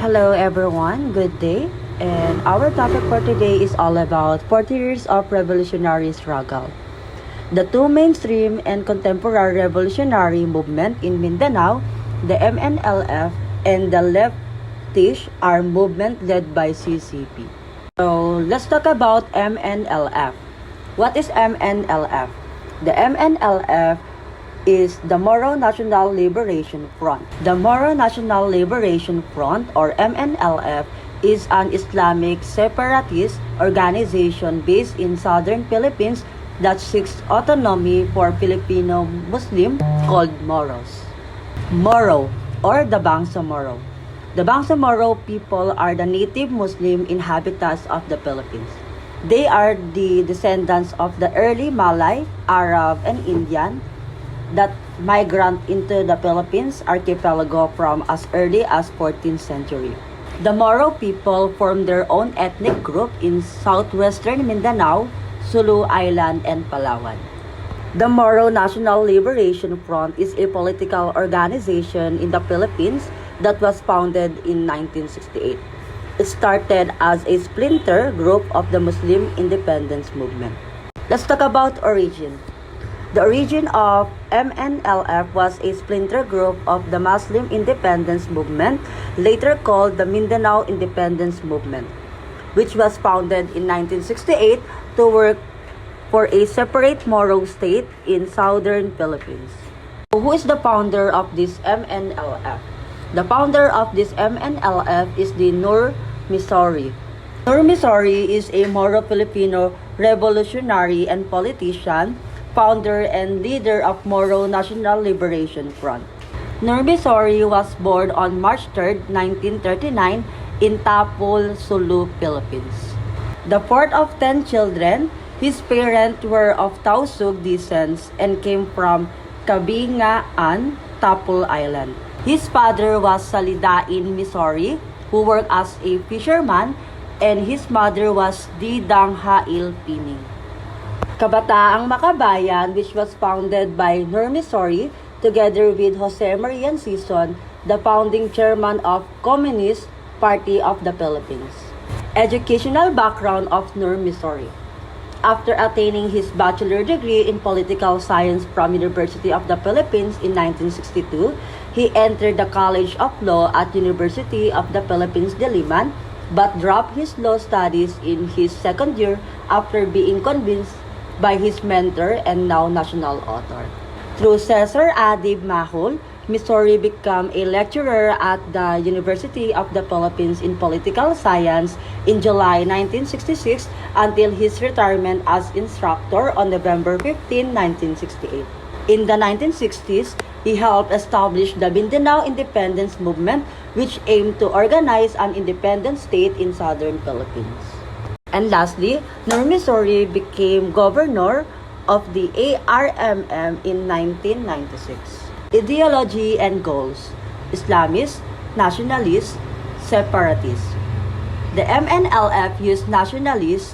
Hello everyone, good day. And our topic for today is all about 40 years of revolutionary struggle. The two mainstream and contemporary revolutionary movement in Mindanao, the MNLF and the Leftish Armed Movement led by CCP. So let's talk about MNLF. What is MNLF? The MNLF is the Moro National Liberation Front. The Moro National Liberation Front, or MNLF, is an Islamic separatist organization based in southern Philippines that seeks autonomy for Filipino Muslim called Moros. Moro, or the Bangsamoro. The Bangsamoro people are the native Muslim inhabitants of the Philippines. They are the descendants of the early Malay, Arab, and Indian that migrant into the Philippines archipelago from as early as 14th century. The Moro people formed their own ethnic group in southwestern Mindanao, Sulu Island, and Palawan. The Moro National Liberation Front is a political organization in the Philippines that was founded in 1968. It started as a splinter group of the Muslim independence movement. Let's talk about origin. The origin of MNLF was a splinter group of the Muslim independence movement, later called the Mindanao Independence Movement, which was founded in 1968 to work for a separate Moro state in southern Philippines. So who is the founder of this MNLF? The founder of this MNLF is the Nur Misori. Nur Misori is a Moro Filipino revolutionary and politician, founder and leader of Moro National Liberation Front. Nur Misori was born on March 3, 1939 in Tapul, Sulu, Philippines. The fourth of 10 children, his parents were of Tausug descent and came from Kabingaan, Tapul Island. His father was Salidain Misori, who worked as a fisherman, and his mother was Didang Hail Pining. Kabataang Makabayan, which was founded by Nur Misori together with Jose Maria Sison, the founding chairman of Communist Party of the Philippines. Educational background of Nur Misori. After attaining his bachelor degree in political science from University of the Philippines in 1962, he entered the College of Law at University of the Philippines, Diliman, but dropped his law studies in his second year after being convinced by his mentor and now national author. Through Cesar Adib Mahul, Misori became a lecturer at the University of the Philippines in Political Science in July 1966 until his retirement as instructor on November 15, 1968. In the 1960s, he helped establish the Mindanao Independence Movement, which aimed to organize an independent state in southern Philippines. And lastly, Nur Misori became governor of the ARMM in 1996. Ideology and goals: Islamist, nationalist, separatist. The MNLF used nationalist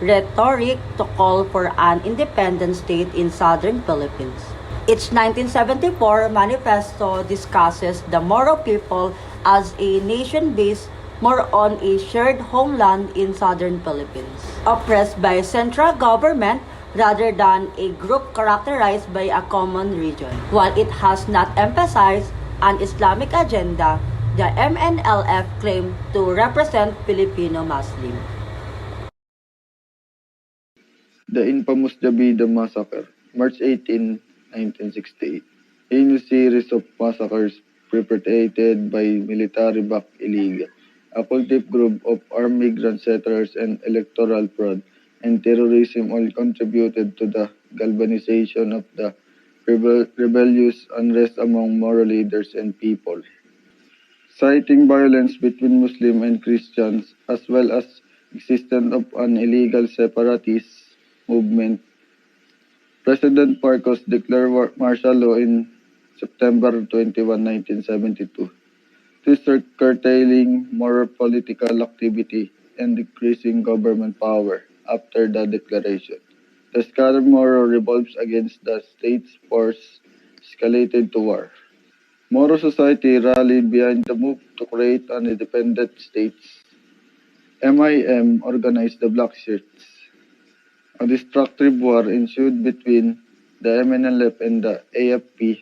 rhetoric to call for an independent state in southern Philippines. Its 1974 manifesto discusses the Moro people as a nation based more on a shared homeland in southern Philippines, oppressed by central government rather than a group characterized by a common region. While it has not emphasized an Islamic agenda, the MNLF claimed to represent Filipino Muslim. The infamous Jabida Massacre, March 18, 1968. A new series of massacres perpetrated by military-backed Iliga, a collective group of armed migrant settlers, and electoral fraud and terrorism all contributed to the galvanization of the rebellious unrest among Moro leaders and people. Citing violence between Muslim and Christians, as well as existence of an illegal separatist movement, President Marcos declared martial law in September 21, 1972. This curtailing more political activity and decreasing government power after the declaration. The scattered Moro revolts against the state's force escalated to war. Moro society rallied behind the move to create an independent states. MIM organized the Black Shirts. A destructive war ensued between the MNLF and the AFP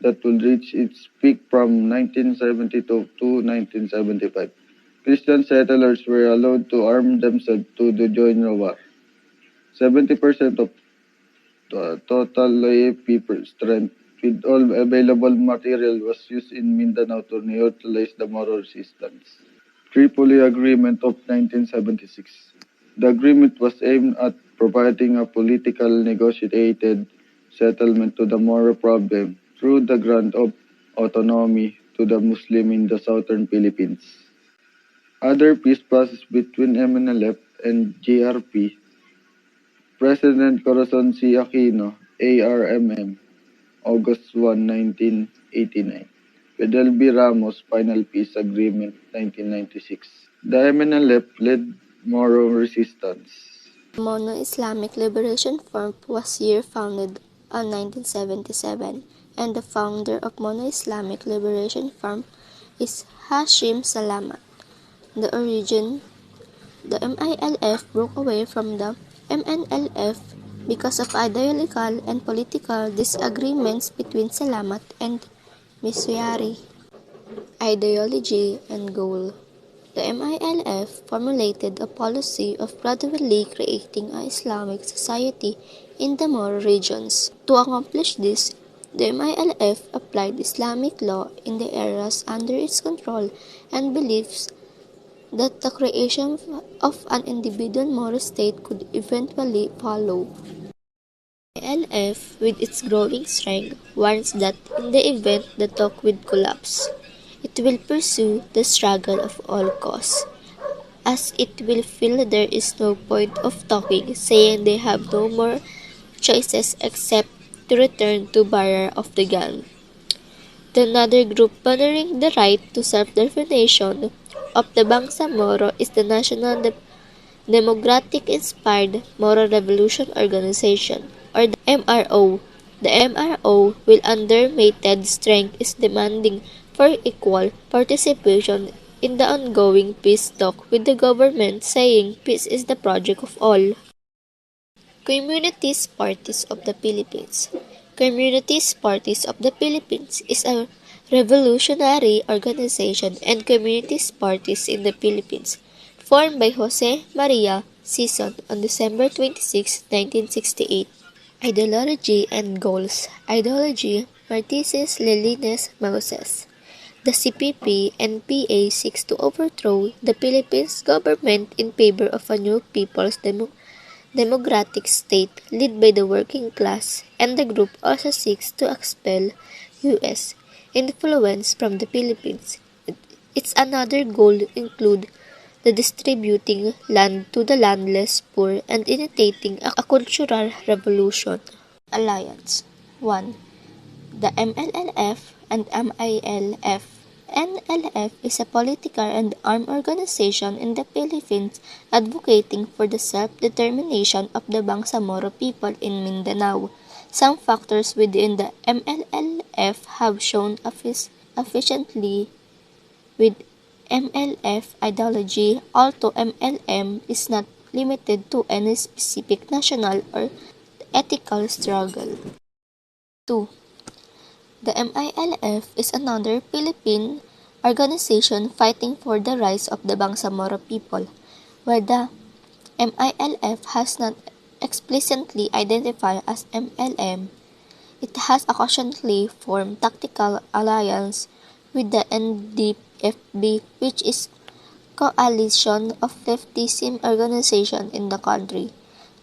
that would reach its peak from 1972 to 1975. Christian settlers were allowed to arm themselves to join the war. 70% of the total AFP strength with all available material was used in Mindanao to neutralize the Moro resistance. Tripoli Agreement of 1976. The agreement was aimed at providing a political negotiated settlement to the Moro problem through the grant of autonomy to the Muslim in the southern Philippines. Other peace process between MNLF and GRP, President Corazon C. Aquino, ARMM, August 1, 1989. Fidel B. Ramos, Final Peace Agreement, 1996. The MNLF led Moro resistance. Mono Islamic Liberation Front was here founded in 1977, and the founder of Mono Islamic Liberation Front is Hashim Salamat. The MILF broke away from the MNLF because of ideological and political disagreements between Salamat and Misyari. Ideology and goal. The MILF formulated a policy of gradually creating an Islamic society in the Moro regions. To accomplish this, the MILF applied Islamic law in the areas under its control and believes that the creation of an independent Moro state could eventually follow. MILF, with its growing strength, warns that in the event the talk would collapse, it will pursue the struggle of all costs, as it will feel there is no point of talking, saying they have no more choices except to return to barrier of the gun. Another group honoring the right to self-determination of the Bangsamoro is the National Democratic-Inspired Moro Revolution Organization, or the MRO. The MRO, with undermated strength, is demanding for equal participation in the ongoing peace talk with the government, saying peace is the project of all. Communities Parties of the Philippines. Communities Parties of the Philippines is a revolutionary organization and communities parties in the Philippines, formed by Jose Maria Sison on December 26, 1968. Ideology and goals. Ideology: Martirez Lelines Mauses. The CPP and PA seeks to overthrow the Philippines government in favor of a new people's democratic state led by the working class, and the group also seeks to expel U.S. influence from the Philippines. Its another goal include the distributing land to the landless poor and initiating a cultural revolution. Alliance 1. The MLLF and MILF. NLF is a political and armed organization in the Philippines advocating for the self-determination of the Bangsamoro people in Mindanao. Some factors within the MLLF have shown efficiently with MLF ideology, although MLM is not limited to any specific national or ethical struggle. 2. The MILF is another Philippine organization fighting for the rights of the Bangsamoro people, where the MILF has not explicitly identified as MLM. It has occasionally formed tactical alliance with the NDFB, which is coalition of leftism organizations in the country.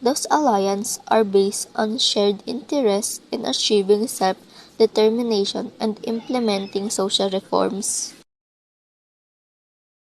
Those alliances are based on shared interests in achieving self-determination and implementing social reforms.